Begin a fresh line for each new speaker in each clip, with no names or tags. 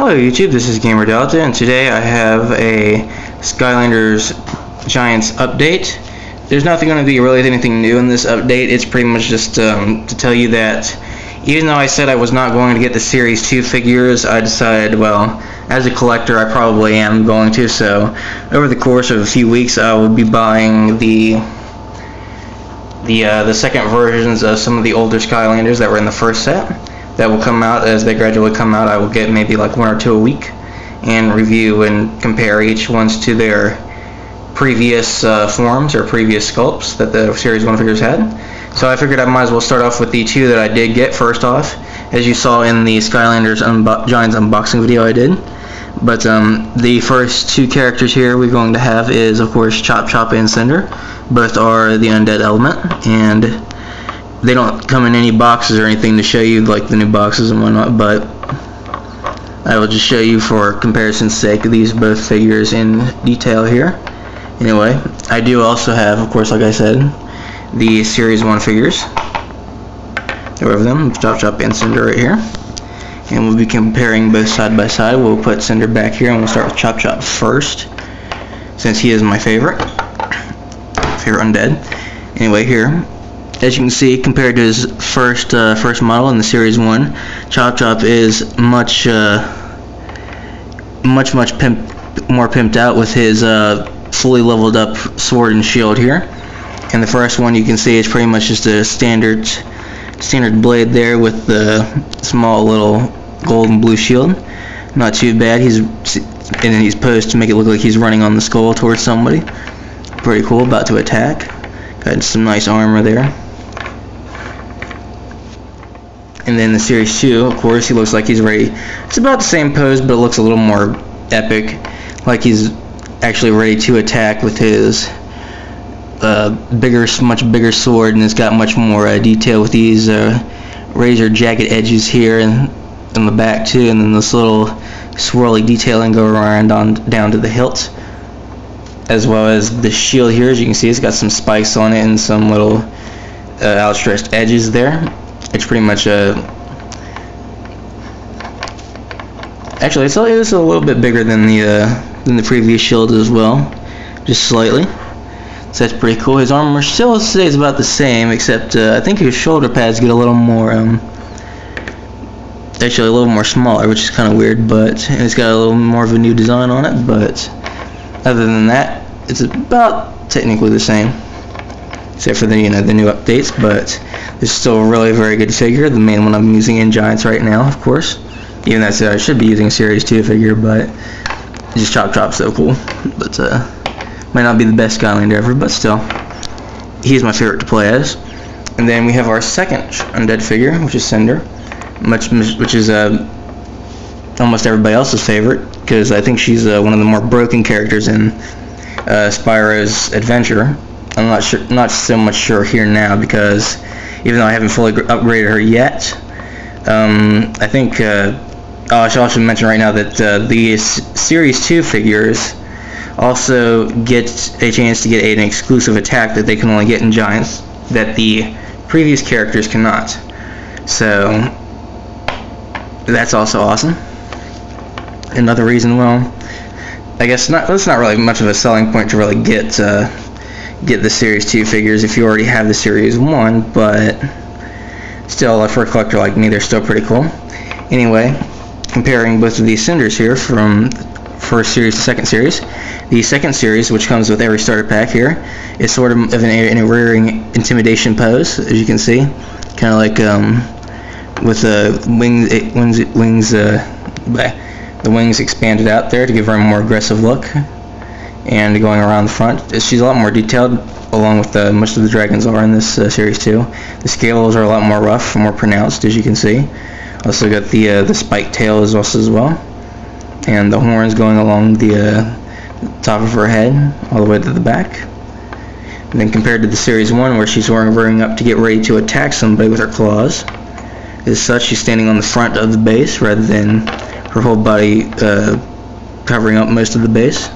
Hello YouTube, this is Gamer Delta, and today I have a Skylanders Giants update. There's nothing going to be really anything new in this update. It's pretty much just to tell you that even though I said I was not going to get the Series 2 figures, I decided, well, as a collector I probably am going to, so over the course of a few weeks I will be buying the second versions of some of the older Skylanders that were in the first set. That will come out as they gradually come out. I will get maybe like one or two a week and review and compare each ones to their previous forms or previous sculpts that the Series 1 figures had. So I figured I might as well start off with the two that I did get first off, as you saw in the Skylanders Giants unboxing video I did. But the first two characters here we're going to have is, of course, Chop Chop and Cynder. Both are the undead element, and they don't come in any boxes or anything to show you like the new boxes and whatnot, but I will just show you for comparison's sake these both figures in detail here. Anyway, I do also have, of course, like I said, the Series 1 figures. There are them, Chop Chop and Cynder right here. And we'll be comparing both side by side. We'll put Cynder back here and we'll start with Chop Chop first, since he is my favorite undead. Anyway, here, as you can see, compared to his first model in the Series 1, Chop Chop is much more pimped out with his fully leveled up sword and shield here. And the first one you can see is pretty much just a standard blade there with the small little gold and blue shield. Not too bad. He's posed to make it look like he's running on the skull towards somebody. Pretty cool. About to attack. Got some nice armor there. And then the Series 2, of course, he looks like he's ready. It's about the same pose, but it looks a little more epic, like he's actually ready to attack with his much bigger sword, and it's got much more detail with these razor jagged edges here and on the back too, and then this little swirly detailing go around down to the hilt, as well as the shield here. As you can see, it's got some spikes on it and some little outstretched edges there. It's pretty much actually it's a little bit bigger than the previous shield as well, just slightly. So that's pretty cool. His armor still stays about the same, except I think his shoulder pads get a little more actually a little more smaller, which is kind of weird, but it's got a little more of a new design on it. But other than that, it's about technically the same, except for the new updates. But it's still a really very good figure, the main one I'm using in Giants right now, of course. Even that said, I should be using a Series 2 figure, but just Chop Chop's so cool. But might not be the best Skylander ever, but still, he's my favorite to play as. And then we have our second undead figure, which is Cynder, which is almost everybody else's favorite, because I think she's one of the more broken characters in Spyro's adventure. I'm not so much sure here now, because even though I haven't fully upgraded her yet, I think I should also mention right now that the Series 2 figures also get a chance to get an exclusive attack that they can only get in Giants that the previous characters cannot. So that's also awesome. Another reason, well, I guess that's not really much of a selling point to really get the Series 2 figures if you already have the Series 1, but still, for a collector like me, they're still pretty cool. Anyway, comparing both of these Cynders here from first series to second series. The second series, which comes with every starter pack here, is sort of in a rearing intimidation pose, as you can see, kind of like with the wings expanded out there to give her a more aggressive look, and going around the front. She's a lot more detailed, along with most of the dragons are in this Series 2. The scales are a lot more rough, more pronounced, as you can see. Also got the spiked tail as well, and the horns going along the top of her head all the way to the back. And then compared to the Series 1, where she's hovering up to get ready to attack somebody with her claws, as such, she's standing on the front of the base rather than her whole body covering up most of the base.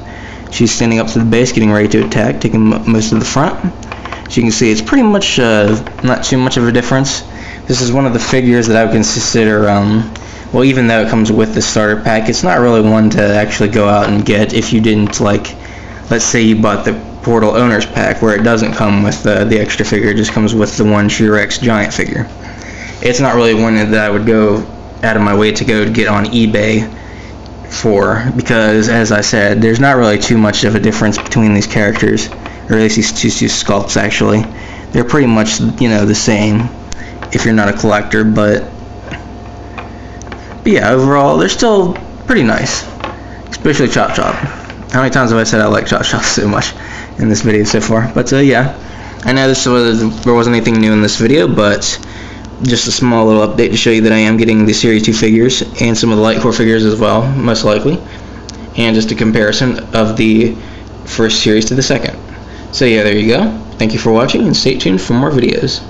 She's standing up to the base, getting ready to attack, taking most of the front. As you can see, it's pretty much not too much of a difference. This is one of the figures that I would consider well, even though it comes with the starter pack, it's not really one to actually go out and get if you didn't, like, let's say you bought the Portal Owners Pack, where it doesn't come with the extra figure, it just comes with the one T-Rex giant figure. It's not really one that I would go out of my way to go get on eBay for, because, as I said, there's not really too much of a difference between these characters, or at least these two sculpts, actually. They're pretty much, you know, the same if you're not a collector, but yeah, overall, they're still pretty nice, especially Chop Chop. How many times have I said I like Chop Chop so much in this video so far? But yeah, I know there wasn't anything new in this video, but just a small little update to show you that I am getting the Series 2 figures and some of the Light Core figures as well, most likely, and just a comparison of the first series to the second. So yeah, there you go. Thank you for watching, and stay tuned for more videos.